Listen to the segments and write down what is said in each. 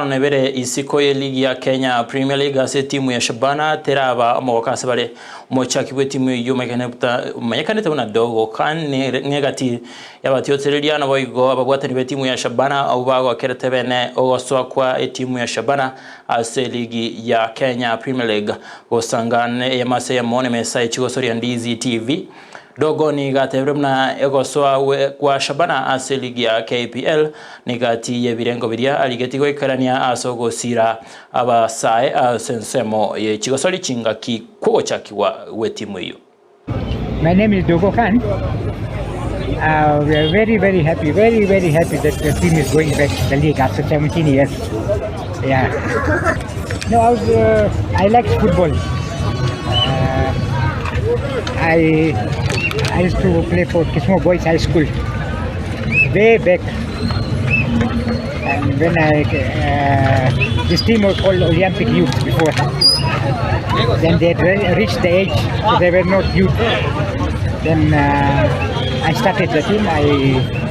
Nebere isiko ye ligi ya Kenya Premier League ase timu ya Shabana teraba amawakase bare mochaki bwe timu yo mekaneta una Dogo Khan negati yabatyotereria na boigo abagwatani be timu ya Shabana au bago keretebene ogoswa kwa timu ya Shabana ase ligi ya Kenya Premier League osangane yamase yamone mesa ichigosori ya Ndizi TV Dogo ni gatebremna egoswa kwa Shabana ase ligi ya KPL ni gati ye birengo biria aligetigo ikarania asogosira abasae sensemo ye chigosori chingaki kuochakiwa we timu hiyo. My name is Dogo Khan. We are very happy, very happy that the team is going back to the league after 17 years. Yeah. No, I like football. I used to play for Kisii Boys High School way back. And when this team was called Olympic Youth before. Then they had reached the age, so they were not youth. Then I started the team. I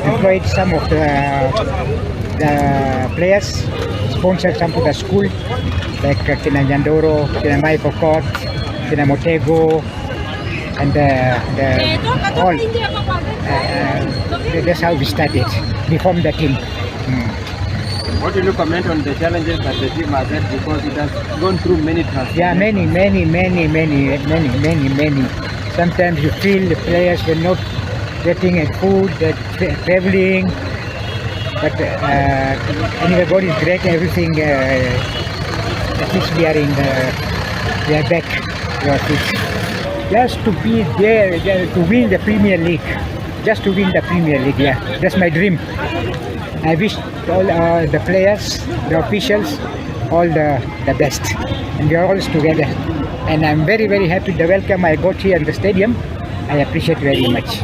employed some of the players, sponsored some to the school, like Kina Nyandoro, Kina Maiko Court, Kina Motego, and all. That's how we started. We formed the team. What will you comment on the challenges that the team has had because it has gone through many transfers? Yeah, many. Sometimes you feel the players were not getting food, traveling, but anyway, God is great. Everything, at least we are back to our feet. Just to be there, to win the Premier League. Just to win the Premier League, yeah. That's my dream. I wish all the players, the officials, all the best. And we are always together. And I'm very happy the welcome I got here in the stadium. I appreciate very much.